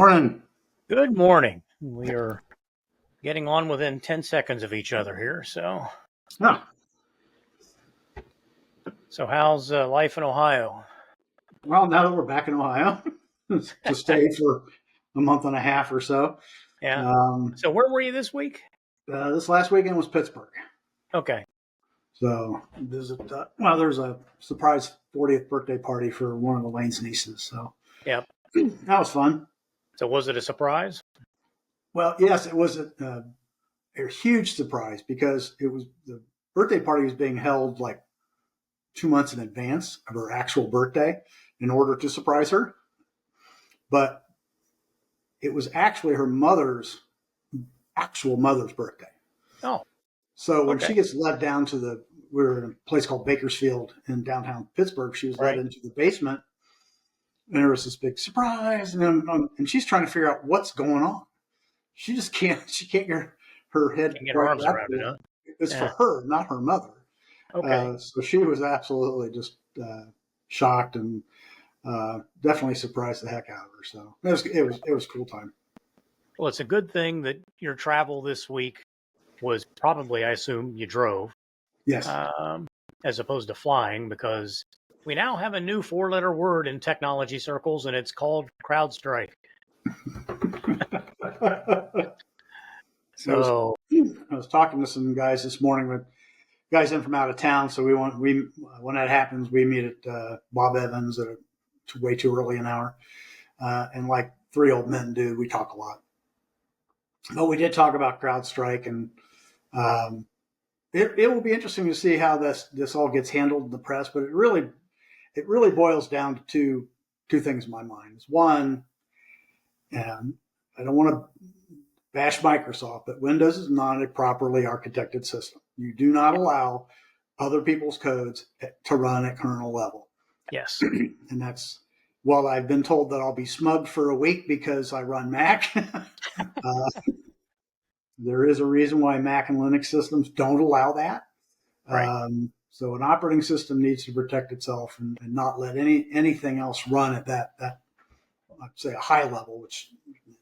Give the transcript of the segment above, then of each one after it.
morning. Good morning. We are getting on within 10 seconds of each other here. So Oh, how's life in Ohio? well, now that we're back in Ohio to stay for a month and a half or so. Yeah. So where were you this week? This last weekend was Pittsburgh. Okay. So there's a surprise 40th birthday party for one of Elaine's nieces. So Yep. that was fun. So was it a surprise? Well, yes, it was a huge surprise because the birthday party was being held like 2 months in advance of her actual birthday in order to surprise her. But it was actually her actual mother's birthday. Oh. So when Okay. she gets led down we were in a place called Bakersfield in downtown Pittsburgh. She was led into the basement, and there was this big surprise, and she's trying to figure out what's going on. She just can't. She can't get her head Can't get her arms around it, huh? It's for her, not her mother. Okay. So she was absolutely just shocked and definitely surprised the heck out of her. So it was a cool time. Well, it's a good thing that your travel this week was probably, I assume, you drove. Yes. As opposed to flying, because we now have a new 4-letter word in technology circles, and it's called Crowdstrike. So I was talking to some guys this morning with guys in from out of town. So when that happens, we meet at Bob Evans at way too early an hour, and like three old men do, we talk a lot. But we did talk about CrowdStrike, and it will be interesting to see how this all gets handled in the press. But it really boils down to two things in my mind. One, and I don't want to bash Microsoft, but Windows is not a properly architected system. You do not allow other people's codes to run at kernel level. Yes. And that's, well, I've been told that I'll be smug for a week because I run Mac. There is a reason why Mac and Linux systems don't allow that. Right. So an operating system needs to protect itself and not let anything else run at that I'd say a high level, which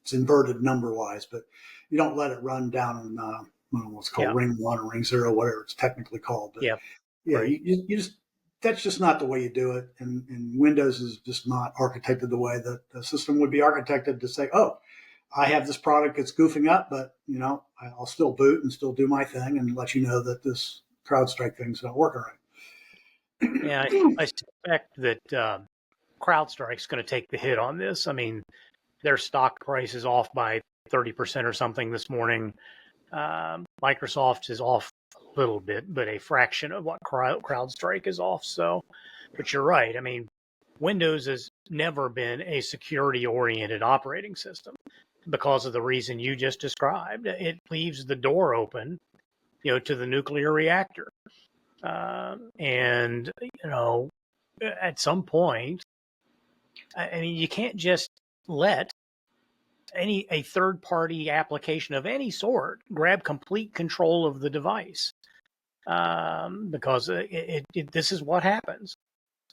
it's inverted number wise, but you don't let it run down in what's called ring 1 or ring 0, whatever it's technically called. But right. you just, that's just not the way you do it. And Windows is just not architected the way that the system would be architected to say, oh, I have this product that's goofing up, but I'll still boot and still do my thing and let you know that this CrowdStrike thing's not working right. Yeah, I suspect that CrowdStrike's going to take the hit on this. I mean, their stock price is off by 30% or something this morning. Microsoft is off a little bit, but a fraction of what CrowdStrike is off. So, but you're right. I mean, Windows has never been a security-oriented operating system because of the reason you just described. It leaves the door open, to the nuclear reactor. And, at some point, I mean, you can't just let a third-party application of any sort grab complete control of the device, because this is what happens.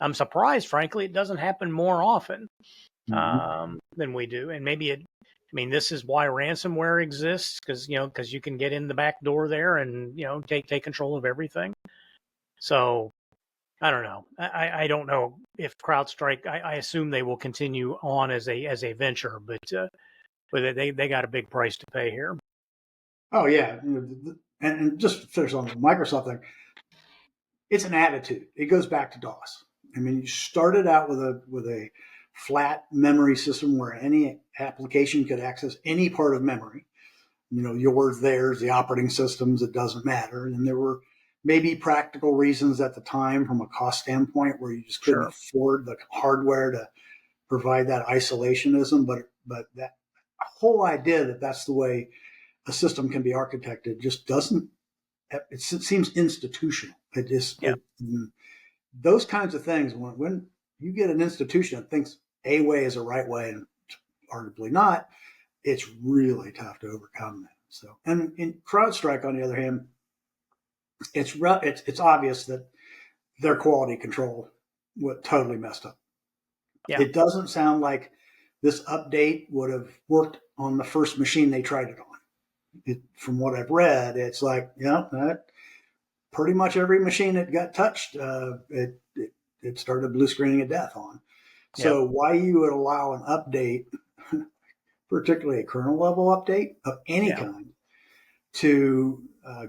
I'm surprised, frankly, it doesn't happen more often than we do. And maybe this is why ransomware exists, because you can get in the back door there and take control of everything. So I don't know. I don't know if CrowdStrike. I assume they will continue on as a venture, but they got a big price to pay here. Oh yeah, and just to finish on the Microsoft thing, it's an attitude. It goes back to DOS. I mean, you started out with a flat memory system where any application could access any part of memory. Yours, theirs, the operating systems. It doesn't matter. And there were maybe practical reasons at the time from a cost standpoint where you just couldn't afford the hardware to provide that isolationism. But that whole idea that that's the way a system can be architected just doesn't. It seems institutional. It just those kinds of things. When you get an institution that thinks a way is a right way and arguably not, it's really tough to overcome that. So, and in CrowdStrike, on the other hand, it's obvious that their quality control was totally messed up. Yeah. It doesn't sound like this update would have worked on the first machine they tried it on. From what I've read, it's like, pretty much every machine that got touched, it started blue screening of death on. So why you would allow an update, particularly a kernel level update of any kind, to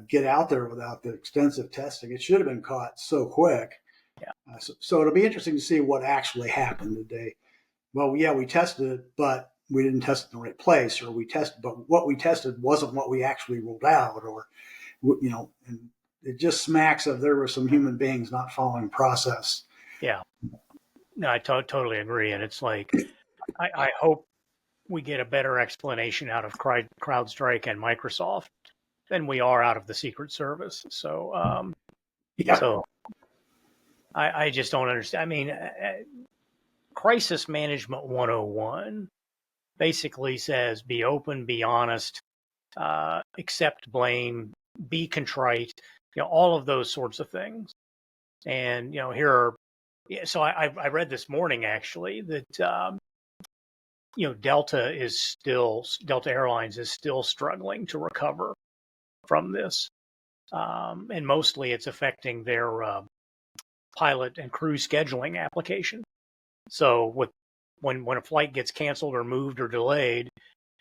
get out there without the extensive testing? It should have been caught so quick. So it'll be interesting to see what actually happened today. Well, we tested it, but we didn't test it in the right place, or but what we tested wasn't what we actually rolled out, or, and it just smacks of there were some human beings not following process. Yeah. No, I totally agree. And it's like, I hope we get a better explanation out of CrowdStrike and Microsoft than we are out of the Secret Service. So, so I just don't understand. I mean, Crisis Management 101 basically says be open, be honest, accept blame, be contrite, all of those sorts of things. And, here are, so I read this morning actually that, Delta Airlines is still struggling to recover from this. And mostly it's affecting their pilot and crew scheduling application. So when a flight gets canceled or moved or delayed,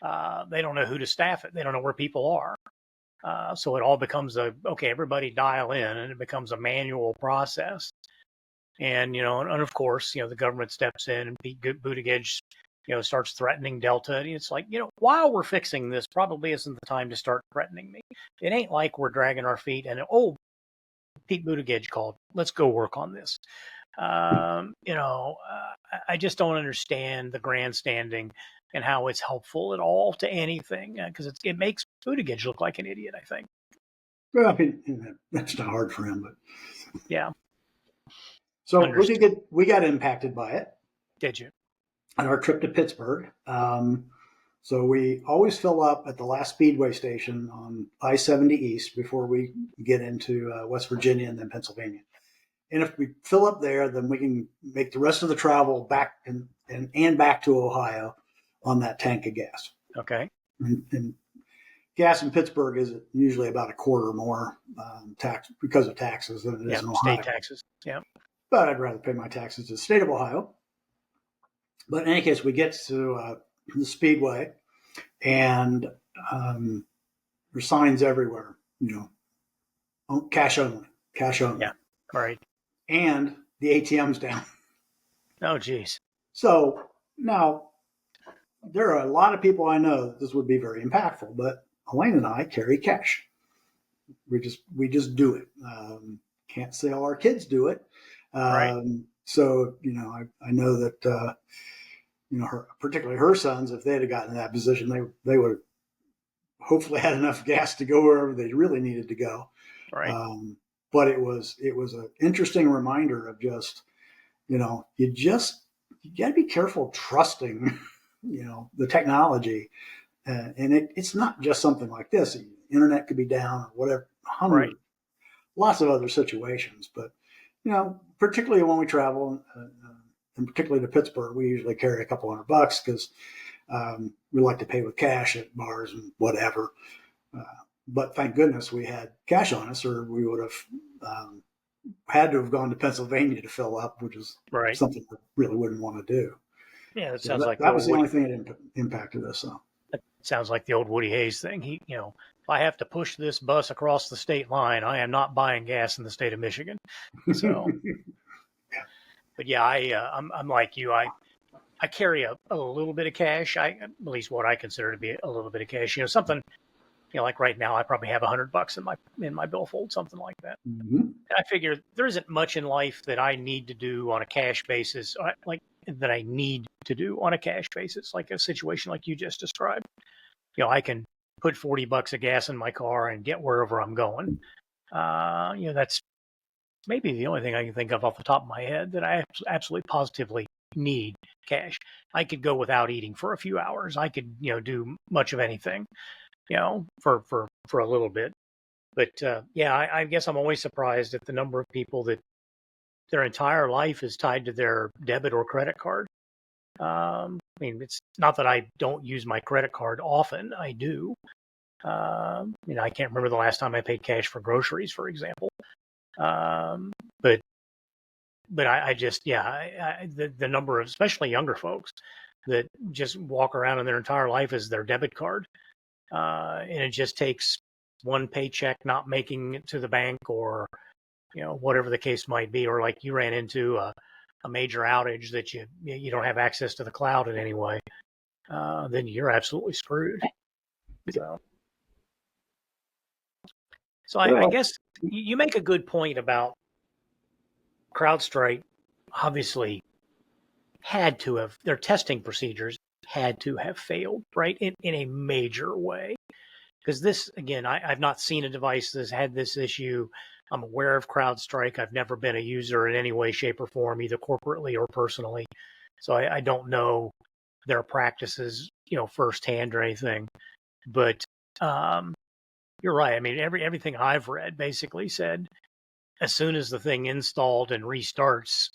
they don't know who to staff it. They don't know where people are. So it all becomes everybody dial in, and it becomes a manual process. And, and of course, the government steps in, and Pete Buttigieg, starts threatening Delta. And it's like, while we're fixing this, probably isn't the time to start threatening me. It ain't like we're dragging our feet and, Pete Buttigieg called, let's go work on this. I just don't understand the grandstanding and how it's helpful at all to anything, because it makes Buttigieg look like an idiot, I think. Well, I mean, that's not hard for him, but yeah. So we got impacted by it. Did you? On our trip to Pittsburgh. So we always fill up at the last Speedway station on I-70 East before we get into West Virginia and then Pennsylvania. And if we fill up there, then we can make the rest of the travel back and back to Ohio on that tank of gas. Okay. And gas in Pittsburgh is usually about a quarter more tax because of taxes than it is in Ohio. State taxes. Yeah. But I'd rather pay my taxes to the state of Ohio. But in any case, we get to the Speedway, and there's signs everywhere, cash only. Yeah, right. And the ATM's down. Oh, geez. So now there are a lot of people I know that this would be very impactful, but Elaine and I carry cash. We just do it. Can't say all our kids do it. Right. So, I know that, particularly her sons, if they had gotten in that position, they would have hopefully had enough gas to go wherever they really needed to go. Right. But it was an interesting reminder of just, you got to be careful trusting, the technology. And it's not just something like this. The internet could be down or whatever, lots of other situations. But, particularly when we travel, and particularly to Pittsburgh, we usually carry a couple $100 because we like to pay with cash at bars and whatever. But thank goodness we had cash on us, or we would have had to have gone to Pennsylvania to fill up, which is something we really wouldn't want to do. Yeah, it sounds like that was the only thing that impacted us. So. That sounds like the old Woody Hayes thing. If I have to push this bus across the state line, I am not buying gas in the state of Michigan. So, but yeah, I'm like you. I carry a little bit of cash. At least what I consider to be a little bit of cash. Something. Like right now, I probably have $100 in my billfold, something like that. Mm-hmm. And I figure there isn't much in life that I need to do on a cash basis, like a situation like you just described. I can put $40 of gas in my car and get wherever I'm going. That's maybe the only thing I can think of off the top of my head that I absolutely positively need cash. I could go without eating for a few hours. I could, do much of anything. For a little bit. But I guess I'm always surprised at the number of people that their entire life is tied to their debit or credit card. I mean, it's not that I don't use my credit card often. I do. I can't remember the last time I paid cash for groceries, for example. But I just, the number of, especially younger folks, that just walk around in their entire life as their debit card, and it just takes one paycheck not making it to the bank, or whatever the case might be, or like you ran into a major outage that you don't have access to the cloud in any way, then you're absolutely screwed. So I guess you make a good point about CrowdStrike. Obviously, had to have, their testing procedures had to have failed, right, in a major way. Because this, again, I've not seen a device that's had this issue. I'm aware of CrowdStrike. I've never been a user in any way, shape, or form, either corporately or personally. So I don't know their practices, firsthand or anything. But you're right. I mean, everything I've read basically said as soon as the thing installed and restarts,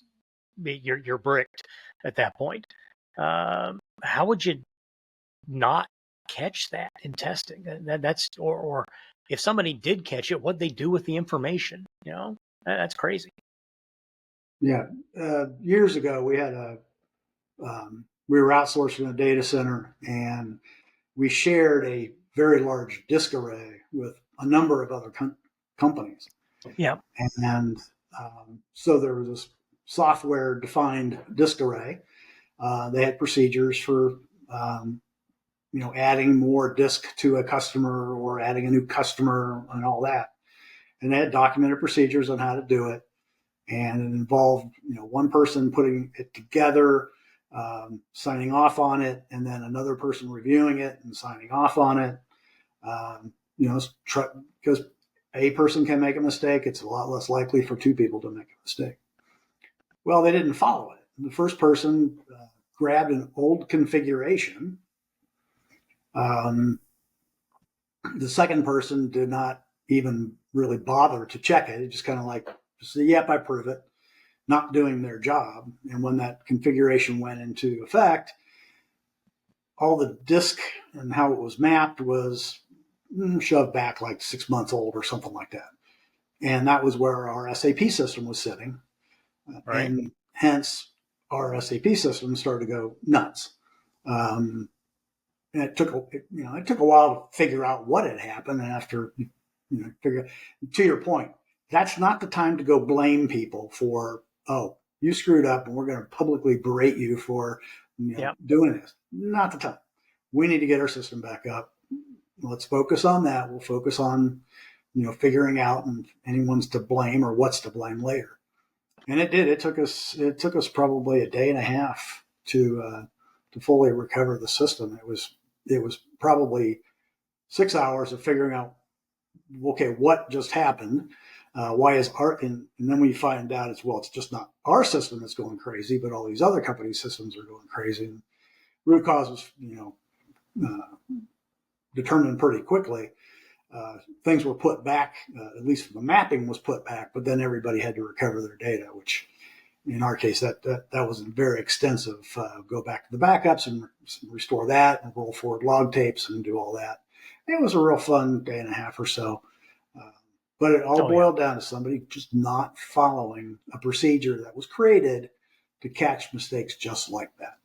you're bricked at that point. How would you not catch that in testing? That's or if somebody did catch it, what'd they do with the information? That's crazy. Yeah, years ago we had we were outsourcing a data center, and we shared a very large disk array with a number of other companies. Yeah, and so there was this software-defined disk array. They had procedures for adding more disk to a customer or adding a new customer and all that. And they had documented procedures on how to do it. And it involved, one person putting it together, signing off on it, and then another person reviewing it and signing off on it. Because a person can make a mistake, it's a lot less likely for two people to make a mistake. Well, they didn't follow it. The first person grabbed an old configuration. The second person did not even really bother to check it. It just kind of like, yep, I approve it, not doing their job. And when that configuration went into effect, all the disk and how it was mapped was shoved back like 6 months old or something like that. And that was where our SAP system was sitting. right. And hence our SAP system started to go nuts. And it took a while to figure out what had happened. And after to your point, that's not the time to go blame people for, oh, you screwed up and we're going to publicly berate you for doing this. Not the time. We need to get our system back up. Let's focus on that. We'll focus on figuring out and anyone's to blame or what's to blame later. And it did. It took us probably a day and a half to fully recover the system. It was probably 6 hours of figuring out, okay, what just happened? Why is and then we find out it's just not our system that's going crazy, but all these other companies' systems are going crazy. And root cause was, determined pretty quickly. Things were put back, at least the mapping was put back, but then everybody had to recover their data, which in our case, that wasn't very extensive. Go back to the backups and restore that and roll forward log tapes and do all that. It was a real fun day and a half or so. But it all boiled down to somebody just not following a procedure that was created to catch mistakes just like that.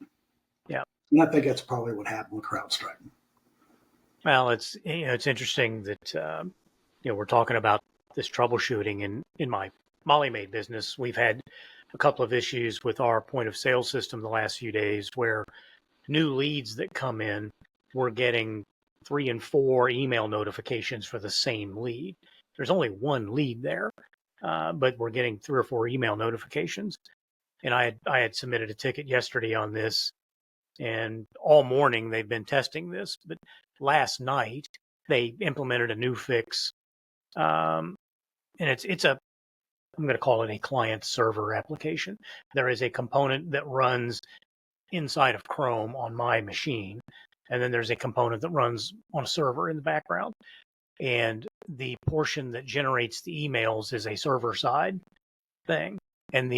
Yeah. And I think that's probably what happened with CrowdStrike. Well, it's interesting that we're talking about this troubleshooting in my Molly Maid business. We've had a couple of issues with our point of sale system the last few days where new leads that come in, we're getting 3 and 4 email notifications for the same lead. There's only one lead there, but we're getting 3 or 4 email notifications. And I had submitted a ticket yesterday on this, and all morning they've been testing this. But last night they implemented a new fix, and it's a, I'm going to call it a client server application. There is a component that runs inside of Chrome on my machine, and then there's a component that runs on a server in the background. And the portion that generates the emails is a server side thing. And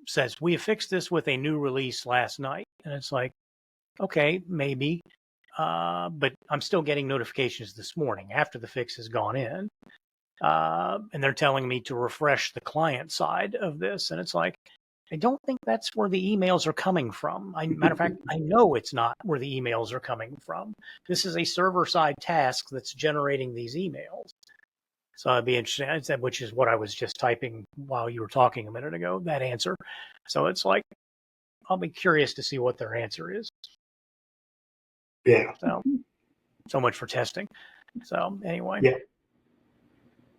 says, we fixed this with a new release last night. And it's like, okay, maybe. But I'm still getting notifications this morning after the fix has gone in. And they're telling me to refresh the client side of this. And it's like, I don't think that's where the emails are coming from. Matter of fact, I know it's not where the emails are coming from. This is a server-side task that's generating these emails. So I'd be interested, which is what I was just typing while you were talking a minute ago, that answer. So it's like, I'll be curious to see what their answer is. Yeah. So much for testing. So anyway. Yeah.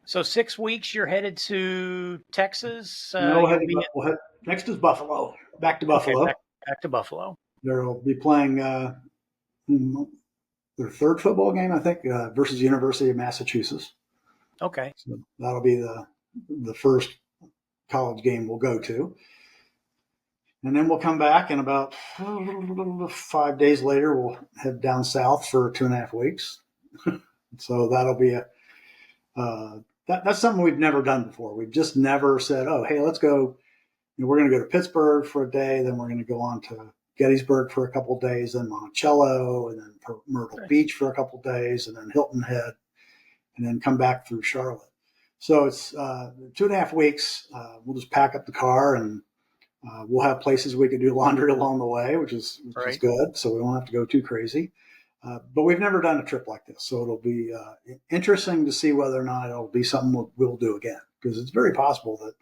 So 6 weeks, you're headed to Texas. No, next is Buffalo. Back to Buffalo. Okay, back to Buffalo. They'll be playing their third football game, I think, versus the University of Massachusetts. Okay. So that'll be the first college game we'll go to. And then we'll come back, and about 5 days later, we'll head down south for 2.5 weeks. So that'll be that's something we've never done before. We've just never said, oh, hey, let's go. We're going to go to Pittsburgh for a day, then we're going to go on to Gettysburg for a couple of days, then Monticello, and then Myrtle Beach for a couple of days, and then Hilton Head, and then come back through Charlotte. So it's 2.5 weeks. We'll just pack up the car, and we'll have places we could do laundry along the way, which is good. So we won't have to go too crazy. But we've never done a trip like this. So it'll be interesting to see whether or not it'll be something we'll do again, because it's very possible that,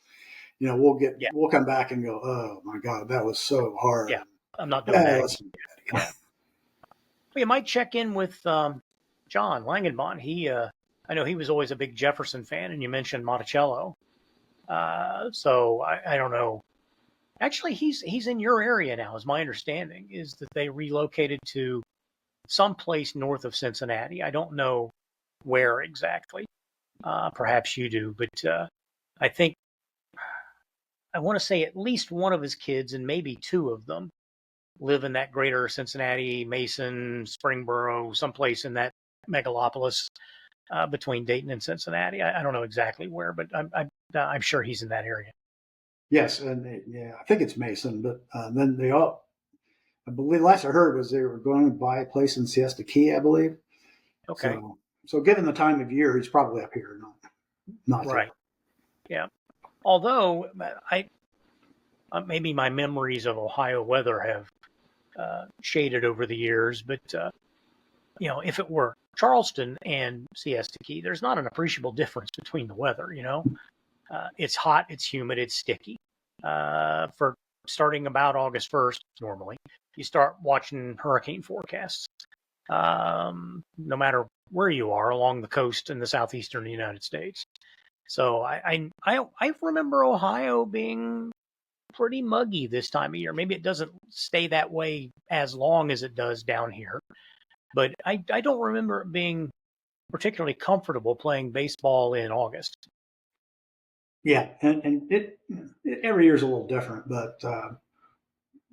we'll come back and go, oh my God, that was so hard. Yeah. I'm not doing that. Let's do that. Yeah. Well, you might check in with John Langenbahn. I know he was always a big Jefferson fan, and you mentioned Monticello. So I don't know. Actually, he's in your area now, is my understanding, is that they relocated to someplace north of Cincinnati. I don't know where exactly. Perhaps you do, but I think I want to say at least one of his kids, and maybe two of them, live in that greater Cincinnati, Mason, Springboro, someplace in that megalopolis between Dayton and Cincinnati. I don't know exactly where, but I'm sure he's in that area. Yes, and I think it's Mason, but then I believe last I heard was they were going to buy a place in Siesta Key, I believe. Okay. So given the time of year, he's probably up here, not right. There. Yeah. Although maybe my memories of Ohio weather have shaded over the years, but if it were Charleston and Siesta Key, there's not an appreciable difference between the weather. It's hot, it's humid, it's sticky. For starting about August 1st, normally, you start watching hurricane forecasts. No matter where you are along the coast in the southeastern United States. So I remember Ohio being pretty muggy this time of year. Maybe it doesn't stay that way as long as it does down here, but I don't remember it being particularly comfortable playing baseball in August. Yeah, and it every year is a little different, but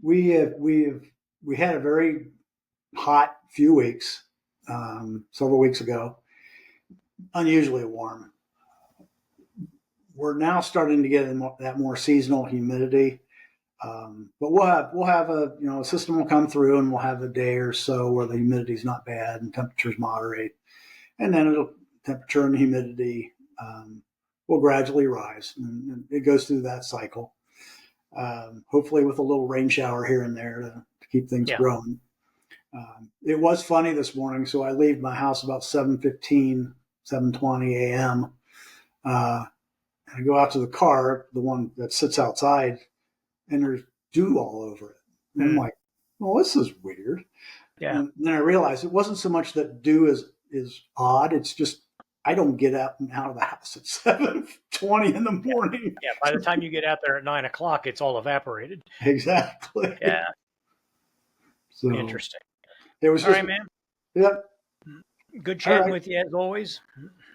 we had a very hot few weeks several weeks ago, unusually warm. We're now starting to get that more seasonal humidity, but we'll have a system will come through, and we'll have a day or so where the humidity is not bad and temperatures moderate, and then temperature and humidity will gradually rise, and it goes through that cycle. Hopefully, with a little rain shower here and there to keep things growing. It was funny this morning, so I leave my house about 7:15, 7:20 a.m. I go out to the car, the one that sits outside, and there's dew all over it. And I'm like, well, this is weird. Yeah. And then I realized it wasn't so much that dew is odd. It's just I don't get out of the house at 7:20 in the morning. Yeah. By the time you get out there at 9 o'clock, it's all evaporated. Exactly. Yeah. So interesting. It was all right, man. Yep. Good chatting with you as always.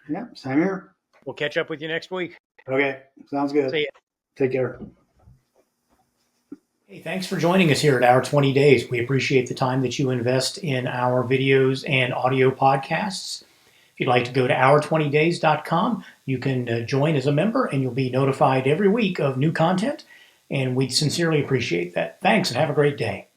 Yeah, same here. We'll catch up with you next week. Okay, sounds good. See ya. Take care. Hey, thanks for joining us here at Our 20 Days. We appreciate the time that you invest in our videos and audio podcasts. If you'd like to go to our20days.com, you can join as a member, and you'll be notified every week of new content, and we'd sincerely appreciate that. Thanks, and have a great day.